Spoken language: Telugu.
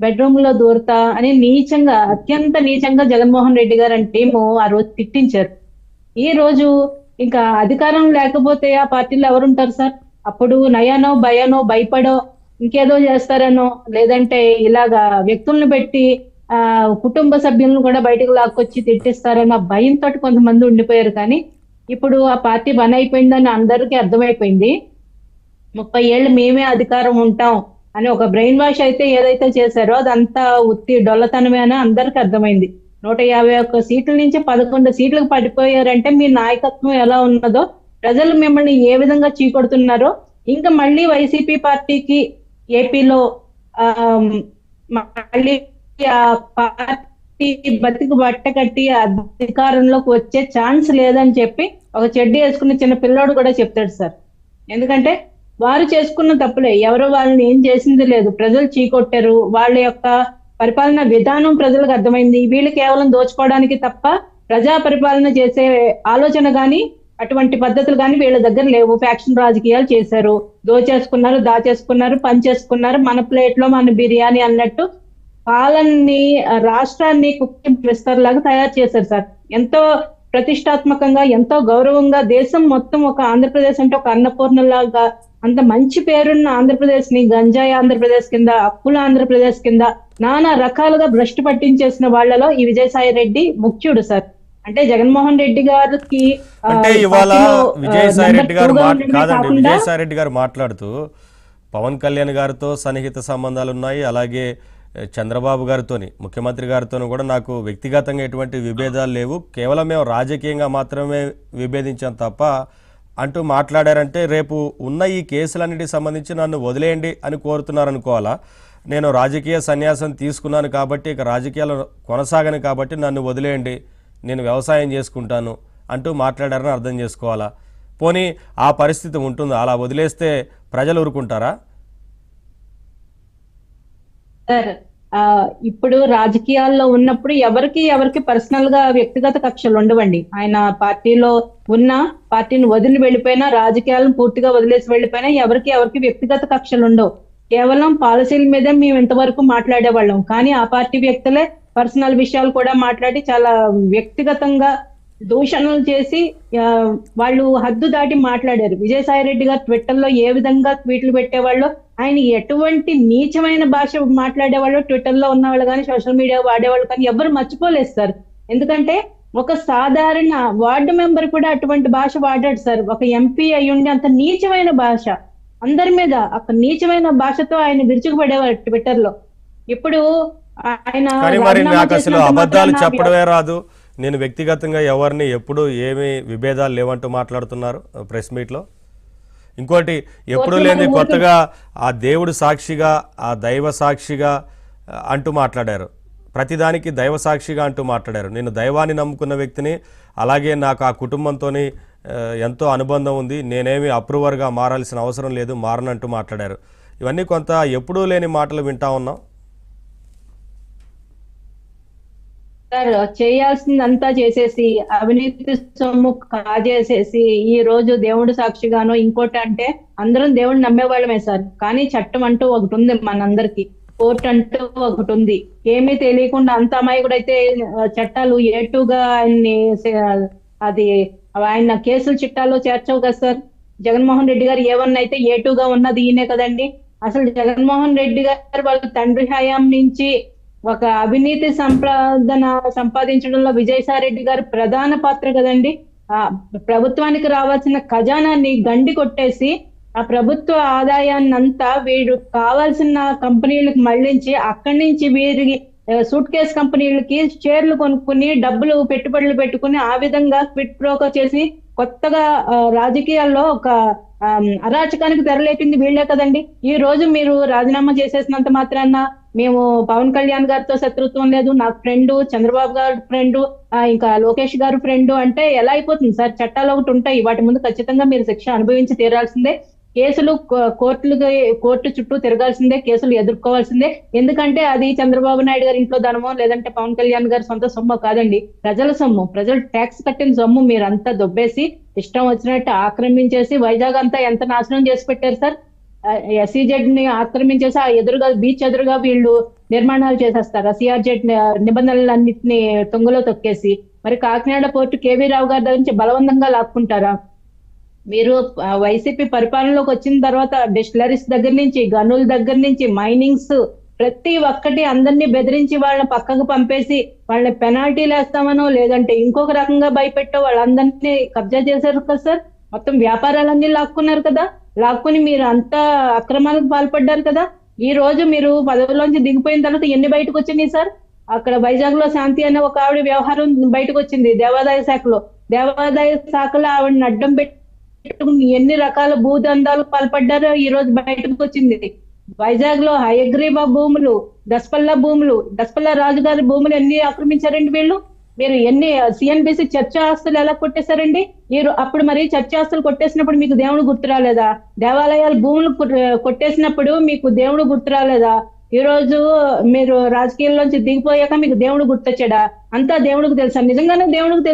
బెడ్రూమ్ లో దూరతా అని నీచంగా, అత్యంత నీచంగా జగన్మోహన్ రెడ్డి గారు అంటే టీము ఆ రోజు తిట్టించారు. ఈ రోజు ఇంకా అధికారం లేకపోతే ఆ పార్టీలో ఎవరుంటారు సార్? అప్పుడు నయానో భయానో భయపడో ఇంకేదో చేస్తారనో, లేదంటే ఇలాగా వ్యక్తులను పెట్టి ఆ కుటుంబ సభ్యులను కూడా బయటకు లాక్కొచ్చి తిట్టిస్తారన్న భయంతో కొంతమంది ఉండిపోయారు. కానీ ఇప్పుడు ఆ పార్టీ పని అయిపోయిందని అందరికీ అర్థమైపోయింది. 30 ఏళ్ళు మేమే అధికారం ఉంటాం అని ఒక బ్రెయిన్ వాష్ అయితే ఏదైతే చేశారో అదంతా ఉత్తి డొల్లతనమే అని అందరికి అర్థమైంది. 151 సీట్ల నుంచి 11 సీట్లకు పడిపోయారంటే మీ నాయకత్వం ఎలా ఉన్నదో, ప్రజలు మిమ్మల్ని ఏ విధంగా చీకొడుతున్నారో, ఇంకా మళ్ళీ వైసీపీ పార్టీకి ఏపీలో ఆ మళ్ళీ ఆ పార్టీ బతికి బట్ట కట్టి అధికారంలోకి వచ్చే ఛాన్స్ లేదని చెప్పి ఒక చెడ్డీ వేసుకున్న చిన్న పిల్లోడు కూడా చెప్తాడు సార్. ఎందుకంటే వారు చేసుకున్న తప్పులే, ఎవరో వాళ్ళని ఏం చేసింది లేదు, ప్రజలు చీకొట్టారు. వాళ్ళ యొక్క పరిపాలన విధానం ప్రజలకు అర్థమైంది. వీళ్ళు కేవలం దోచుకోవడానికి తప్ప ప్రజా పరిపాలన చేసే ఆలోచన గాని అటువంటి పద్ధతులు కానీ వీళ్ళ దగ్గర లేవు. ఫ్యాక్షన్ రాజకీయాలు చేశారు, దోచేసుకున్నారు, దాచేసుకున్నారు, పంచేసుకున్నారు, మన ప్లేట్ లో మన బిర్యానీ అన్నట్టు పాలన్ని రాష్ట్రాన్ని కుక్కి విస్తరలాగా తయారు చేశారు సార్. ఎంతో ప్రతిష్టాత్మకంగా, ఎంతో గౌరవంగా దేశం మొత్తం ఒక ఆంధ్రప్రదేశ్ అంటే ఒక అన్నపూర్ణలాగా అంత మంచి పేరున్న ఆంధ్రప్రదేశ్ ని గంజాయి ఆంధ్రప్రదేశ్ కింద, అప్పుల ఆంధ్రప్రదేశ్ కింద నానా రకాలుగా భ్రష్టు పట్టించేసిన వాళ్ళలో ఈ విజయసాయి రెడ్డి ముఖ్యుడు సార్. అంటే జగన్మోహన్ రెడ్డి గారికి అంటే ఇవాళ విజయసాయి రెడ్డి గారు మాట్లాడుతూ పవన్ కళ్యాణ్ గారితో సన్నిహిత సంబంధాలు ఉన్నాయి, అలాగే చంద్రబాబు గారితోని, ముఖ్యమంత్రి గారితో కూడా నాకు వ్యక్తిగతంగా ఎటువంటి విభేదాలు లేవు, కేవలం మేము రాజకీయంగా మాత్రమే విభేదించాం తప్ప అంటూ మాట్లాడారంటే, రేపు ఉన్న ఈ కేసులన్నిటికి సంబంధించి నన్ను వదిలేయండి అని కోరుతున్నారు అనుకోవాలా? నేను రాజకీయ సన్యాసం తీసుకున్నాను కాబట్టి, ఇక రాజకీయాలు కొనసాగను కాబట్టి నన్ను వదిలేయండి, నేను వ్యవసాయం చేసుకుంటాను అంటూ మాట్లాడారని అర్థం చేసుకోవాలా? పోనీ ఆ పరిస్థితి ఉంటుందా? అలా వదిలేస్తే ప్రజలు ఊరుకుంటారా? సార్ ఇప్పుడు రాజకీయాల్లో ఉన్నప్పుడు ఎవరికి పర్సనల్ గా వ్యక్తిగత కక్షలు ఉండవండి. ఆయన పార్టీలో ఉన్న, పార్టీని వదిలి వెళ్ళిపోయినా, రాజకీయాలను పూర్తిగా వదిలేసి వెళ్ళిపోయినా ఎవరికి వ్యక్తిగత కక్షలు ఉండవు. కేవలం పాలసీల మీదే మేము ఇంతవరకు మాట్లాడేవాళ్ళం. కానీ ఆ పార్టీ వ్యక్తులే పర్సనల్ విషయాలు కూడా మాట్లాడి చాలా వ్యక్తిగతంగా దూషణలు చేసి వాళ్ళు హద్దు దాటి మాట్లాడారు. విజయసాయి రెడ్డి గారు ట్విట్టర్ లో ఏ విధంగా ట్వీట్లు పెట్టేవాళ్ళు, ఆయన ఎటువంటి నీచమైన భాష మాట్లాడేవాళ్ళు ట్విట్టర్ లో ఉన్నవాళ్ళు కానీ, సోషల్ మీడియా వాడేవాళ్ళు కానీ ఎవరు మర్చిపోలేదు సార్. ఎందుకంటే ఒక సాధారణ వార్డు మెంబర్ కూడా అటువంటి భాష వాడాడు సార్. ఒక ఎంపీ అయ్యుండి అంత నీచమైన భాష అందరి మీద, ఒక నీచమైన భాషతో ఆయన విరుచుకుపడేవారు ట్విట్టర్ లో. ఇప్పుడు ఆయన అబద్ధాలు చెప్పడమే రాదు, నేను వ్యక్తిగతంగా ఎవరిని ఎప్పుడు ఏమి విభేదాలు లేవంటూ మాట్లాడుతున్నారు ప్రెస్ మీట్లో. ఇంకోటి, ఎప్పుడు లేని కొత్తగా ఆ దేవుడు సాక్షిగా, ఆ దైవ సాక్షిగా అంటూ మాట్లాడారు. ప్రతిదానికి దైవ సాక్షిగా అంటూ మాట్లాడారు. నేను దైవాన్ని నమ్ముకున్న వ్యక్తిని, అలాగే నాకు ఆ కుటుంబంతో ఎంతో అనుబంధం ఉంది, నేనేమి అప్రూవర్గా మారాల్సిన అవసరం లేదు, మారనంటూ మాట్లాడారు. ఇవన్నీ కొంత ఎప్పుడూ లేని మాటలు వింటా ఉన్నాం. సార్ చేయాల్సిందంతా చేసేసి, అవినీతి సొమ్ము కాజేసేసి, ఈ రోజు దేవుడు సాక్షిగానో ఇంకోటి అంటే అందరం దేవుడిని నమ్మేవాళ్ళమే సార్. కానీ చట్టం అంటూ ఒకటి ఉంది మనందరికి, కోర్టు అంటూ ఒకటి ఉంది. ఏమీ తెలియకుండా అంత అమాయకుడైతే చట్టాలు ఏటుగా ఆయన్ని అది ఆయన కేసుల చిట్టాల్లో చేర్చవు కదా సార్. జగన్మోహన్ రెడ్డి గారు ఏమన్నా అయితే ఏటుగా ఉన్నది ఈయనే కదండి. అసలు జగన్మోహన్ రెడ్డి గారు వాళ్ళ తండ్రి హయాం నుంచి ఒక అవినీతి సంపాదించడంలో విజయసాయి రెడ్డి గారు ప్రధాన పాత్ర కదండి. ప్రభుత్వానికి రావాల్సిన ఖజానాన్ని గండి కొట్టేసి ఆ ప్రభుత్వ ఆదాయాన్ని అంతా వీడు కావాల్సిన కంపెనీలకు మళ్లించి, అక్కడి నుంచి వీరికి సూట్ కేస్ కంపెనీలకి షేర్లు కొనుక్కుని డబ్బులు పెట్టుబడులు పెట్టుకుని ఆ విధంగా క్విట్ ప్రోకో చేసి కొత్తగా రాజకీయాల్లో ఒక అరాచకానికి తెరలేపింది వీళ్లే కదండి. ఈ రోజు మీరు రాజీనామా చేసేసినంత మాత్రాన మేము పవన్ కళ్యాణ్ గారితో శత్రుత్వం లేదు, నాకు ఫ్రెండ్ చంద్రబాబు గారు ఫ్రెండ్, ఇంకా లోకేష్ గారు ఫ్రెండ్ అంటే ఎలా అయిపోతుంది సార్? చట్టాలు ఒకటి ఉంటాయి, వాటి ముందు ఖచ్చితంగా మీరు శిక్ష అనుభవించి తీరాల్సిందే. కేసులు కోర్టు చుట్టూ తిరగాల్సిందే, కేసులు ఎదుర్కోవాల్సిందే. ఎందుకంటే అది చంద్రబాబు నాయుడు గారి ఇంట్లో ధనమో లేదంటే పవన్ కళ్యాణ్ గారి సొంత సొమ్ము కాదండి, ప్రజల సొమ్ము, ప్రజలు ట్యాక్స్ కట్టిన సొమ్ము మీరంతా దొబ్బేసి ఇష్టం వచ్చినట్టు ఆక్రమించేసి వైజాగ్ అంతా ఎంత నాశనం చేసి పెట్టారు సార్. SEZ ని ఆక్రమించేసి ఆ ఎదురుగా బీచ్ ఎదురుగా వీళ్ళు నిర్మాణాలు చేసేస్తారు. CRZ నిబంధనలన్నింటినీ తొంగలో తొక్కేసి మరి కాకినాడ పోర్టు కేవీ రావు గారి దగ్గర నుంచి బలవంతంగా లాక్కుంటారా? మీరు వైసీపీ పరిపాలనలోకి వచ్చిన తర్వాత డిస్టిలరీస్ దగ్గర నుంచి, గనుల దగ్గర నుంచి, మైనింగ్స్ ప్రతి ఒక్కటి అందరినీ బెదిరించి వాళ్ళని పక్కకు పంపేసి వాళ్ళని పెనాల్టీలు వేస్తామనో లేదంటే ఇంకొక రకంగా భయపెట్టో వాళ్ళందరినీ కబ్జా చేశారు కదా సార్. మొత్తం వ్యాపారాలన్నీ లాక్కున్నారు కదా. లాక్కుని మీరు అంతా అక్రమాలకు పాల్పడ్డారు కదా. ఈ రోజు మీరు పదవిలోంచి దిగిపోయిన తర్వాత ఎన్ని బయటకు వచ్చినాయి సార్? అక్కడ వైజాగ్ లో శాంతి అనే ఒక ఆవిడ వ్యవహారం బయటకు వచ్చింది దేవాదాయ శాఖలో. దేవాదాయ శాఖలో ఆవిడని అడ్డం పెట్టుకుని ఎన్ని రకాల భూదందాలకు పాల్పడ్డారో ఈ రోజు బయటకు వచ్చింది. వైజాగ్ లో హయగ్రీవ భూములు, దసపల్ల రాజుగారి భూములు ఎన్ని ఆక్రమించారండి వీళ్ళు. మీరు ఎన్ని CNBC చర్చా ఆస్తులు ఎలా కొట్టేశారండి? మీరు అప్పుడు మరి చర్చా ఆస్తులు కొట్టేసినప్పుడు మీకు దేవుడు గుర్తు రాలేదా? దేవాలయాల భూములు కొట్టేసినప్పుడు మీకు దేవుడు గుర్తు రాలేదా? ఈ రోజు మీరు రాజకీయాల్లోంచి దిగిపోయాక మీకు దేవుడు గుర్తొచ్చాడా? అంతా దేవుడికి తెలుసా? నిజంగానే దేవుడికి తెలుసు.